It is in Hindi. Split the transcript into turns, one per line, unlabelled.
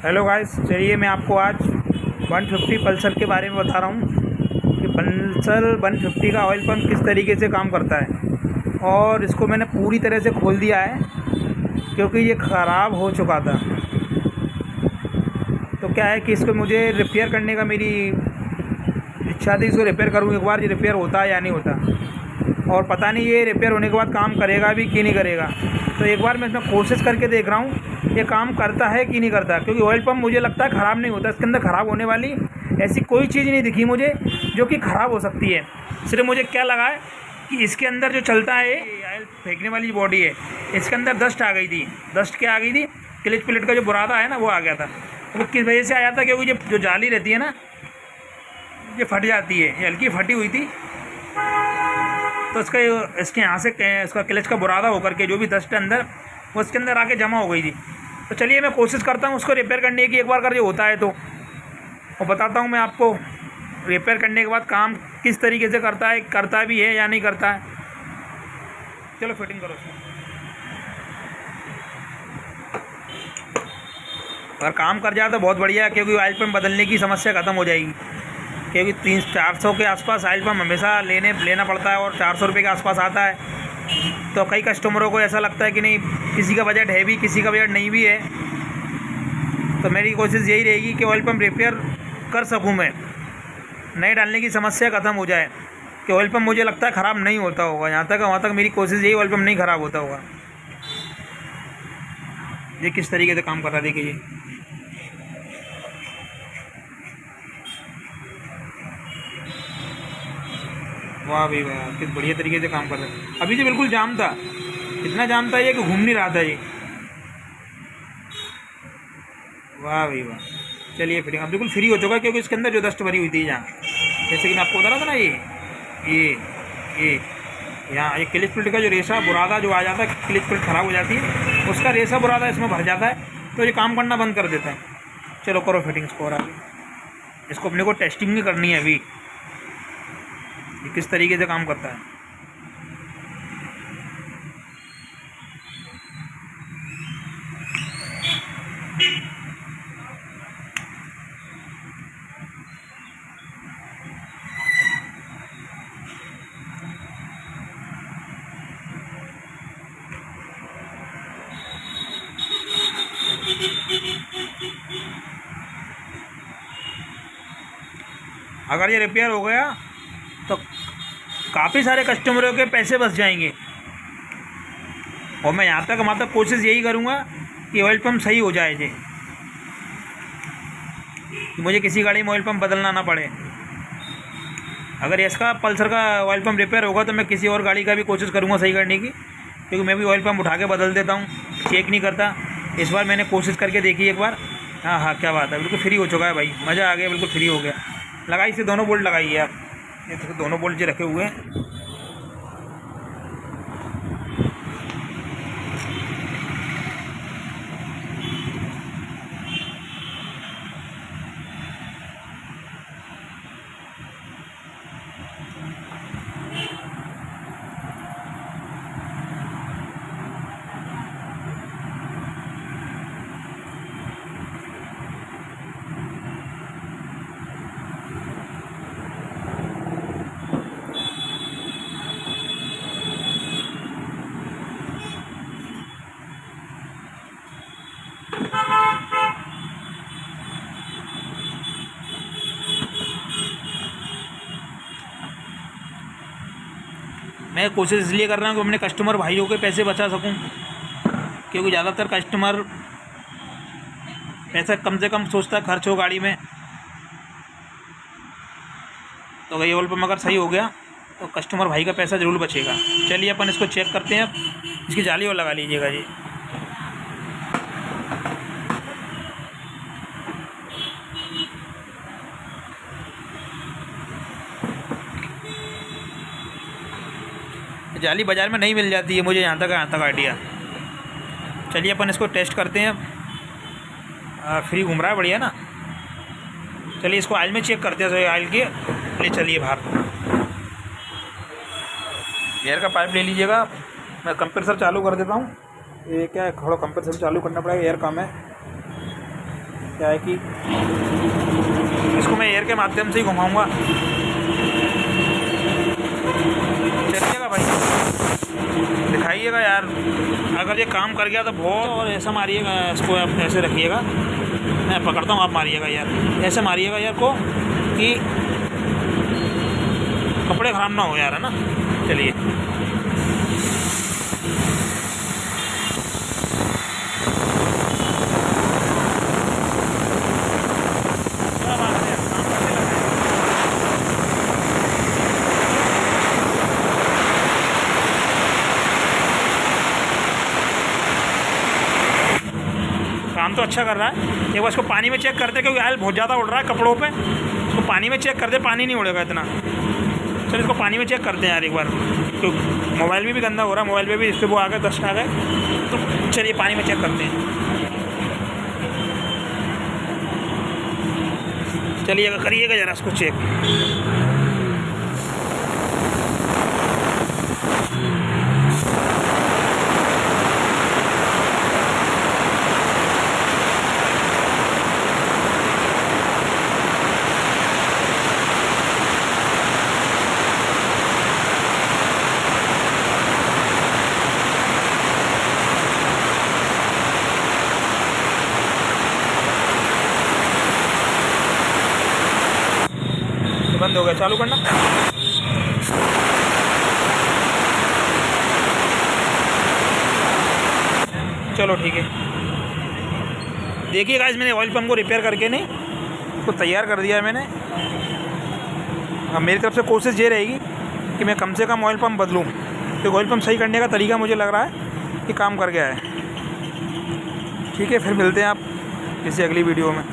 हेलो गाइस, चलिए मैं आपको आज 150 पल्सर के बारे में बता रहा हूँ कि पल्सर 150 का ऑयल पंप किस तरीके से काम करता है। और इसको मैंने पूरी तरह से खोल दिया है क्योंकि ये ख़राब हो चुका था। तो क्या है कि इसको मुझे रिपेयर करने का मेरी इच्छा थी, इसको रिपेयर करूँ एक बार, ये रिपेयर होता है या नहीं होता। और पता नहीं ये रिपेयर होने के बाद काम करेगा भी कि नहीं करेगा। तो एक बार मैं इसमें कोशिश करके देख रहा हूँ ये काम करता है कि नहीं करता, क्योंकि ऑयल पंप मुझे लगता है ख़राब नहीं होता। इसके अंदर ख़राब होने वाली ऐसी कोई चीज़ नहीं दिखी मुझे जो कि ख़राब हो सकती है। सिर्फ मुझे क्या लगा है कि इसके अंदर जो चलता है ऑयल फेंकने वाली जो बॉडी है, इसके अंदर डस्ट आ गई थी। डस्ट क्या आ गई थी? क्लिच प्लेट का जो बुरादा है ना, वो आ गया था। वो किस वजह से आया था? क्योंकि ये जो जाली रहती है ना, ये फट जाती है, ये हल्की फटी हुई थी। तो इसके यहाँ से इसका क्लच का बुरादा होकर के जो भी डस्ट है अंदर, वो इसके अंदर आके जमा हो गई थी। तो चलिए मैं कोशिश करता हूँ उसको रिपेयर करने की, एक बार कर जो होता है तो। और बताता हूँ मैं आपको रिपेयर करने के बाद काम किस तरीके से करता भी है या नहीं करता है। चलो फिटिंग करो उसको। अगर काम कर जाए तो बहुत बढ़िया है, क्योंकि ऑयल पंप बदलने की समस्या ख़त्म हो जाएगी। क्योंकि 300-400 के आसपास ऑयल पंप हमेशा लेना पड़ता है और 400 रुपये के आसपास आता है। तो कई कस्टमरों को ऐसा लगता है कि नहीं, किसी का बजट है भी, किसी का बजट नहीं भी है। तो मेरी कोशिश यही रहेगी कि ऑयल पंप रिपेयर कर सकूं मैं, नए डालने की समस्या ख़त्म हो जाए। कि ऑयल पंप मुझे लगता है ख़राब नहीं होता होगा, यहाँ तक वहाँ तक मेरी कोशिश यही, ऑयल पंप नहीं ख़राब होता होगा। ये किस तरीके से काम कर रहा है देखिए। वाह भाई वाह, किस बढ़िया तरीके से काम कर रहा है। अभी तो बिल्कुल जाम था, इतना जाम था ये कि घूम नहीं रहा था ये। वाह भाई वाह। चलिए फिटिंग अब बिल्कुल फ्री हो चुका है, क्योंकि इसके अंदर जो डस्ट भरी हुई थी यहाँ, जैसे कि मैं आपको बता रहा था ना, ये यहाँ ये क्लिच प्लेट का जो रेशा बुरादा जो आ जाता है, क्लिच प्लेट ख़राब हो जाती है, उसका रेशा बुरादा इसमें भर जाता है, तो ये काम करना बंद कर देता है। चलो करो फिटिंग इसको। और आगे इसको अपने को टेस्टिंग भी करनी है अभी, ये किस तरीके से काम करता है। अगर ये रिपेयर हो गया तो काफ़ी सारे कस्टमरों के पैसे बच जाएंगे। और मैं यहाँ तक कोशिश यही करूँगा कि ऑयल पंप सही हो जाए जी, कि मुझे किसी गाड़ी में ऑयल पंप बदलना ना पड़े। अगर इसका पल्सर का ऑयल पंप रिपेयर होगा तो मैं किसी और गाड़ी का भी कोशिश करूँगा सही करने की, क्योंकि मैं भी ऑयल पंप उठा के बदल देता हूँ, चेक नहीं करता। इस बार मैंने कोशिश करके देखी एक बार। हाँ, क्या बात है, बिल्कुल फ्री हो चुका है भाई, मज़ा आ गया, बिल्कुल फ्री हो गया। लगाई से दोनों बोल्ट लगाइए आप, ये तो दोनों बोल्ट जो रखे हुए हैं। मैं कोशिश इसलिए कर रहा हूँ कि अपने कस्टमर भाइयों के पैसे बचा सकूँ, क्योंकि ज़्यादातर कस्टमर पैसा कम से कम सोचता है खर्च हो गाड़ी में। तो अगर ये ऑयल पंप अगर सही हो गया तो कस्टमर भाई का पैसा ज़रूर बचेगा। चलिए अपन इसको चेक करते हैं। अब इसकी जाली और लगा लीजिएगा जी। जाली बाज़ार में नहीं मिल जाती है, मुझे यहाँ तक आइडिया। चलिए अपन इसको टेस्ट करते हैं। फ्री घूम रहा है, बढ़िया ना। चलिए इसको ऑयल में चेक करते हैं। ऑयल के ले चलिए बाहर, एयर का पाइप ले लीजिएगा। मैं कंप्रेसर चालू कर देता हूँ। ये क्या है, थोड़ा कंप्रेसर चालू करना पड़ेगा, एयर कम है। क्या है कि इसको मैं एयर के माध्यम से ही घुमाऊँगा। चलिएगा भाई, दिखाइएगा यार, अगर ये काम कर गया तो बहुत। और ऐसा मारिएगा इसको, आप ऐसे रखिएगा, मैं पकड़ता हूँ, आप मारिएगा यार, ऐसे मारिएगा यार को कि कपड़े ख़राब ना हो यार, है ना। चलिए काम तो अच्छा कर रहा है। एक बार इसको पानी में चेक करते, क्योंकि ऑयल बहुत ज़्यादा उड़ रहा है कपड़ों पे। इसको पानी में चेक करते, पानी नहीं उड़ेगा इतना। चलो इसको पानी में चेक करते हैं यार एक बार, तो मोबाइल में भी गंदा हो रहा है, मोबाइल पे भी इस पर वो आ गए, डस्ट आ गए। तो चलिए पानी में चेक करते हैं। चलिएगा, करिएगा ज़रा इसको चेक। बंद हो गया, चालू करना। चलो ठीक है। देखिए गाइस, मैंने ऑयल पंप को रिपेयर करके नहीं उसको तैयार कर दिया है मैंने। अब मेरी तरफ से कोशिश ये रहेगी कि मैं कम से कम ऑयल पंप बदलूँ, तो ऑयल पंप सही करने का तरीका मुझे लग रहा है कि काम कर गया है। ठीक है, फिर मिलते हैं आप किसी अगली वीडियो में।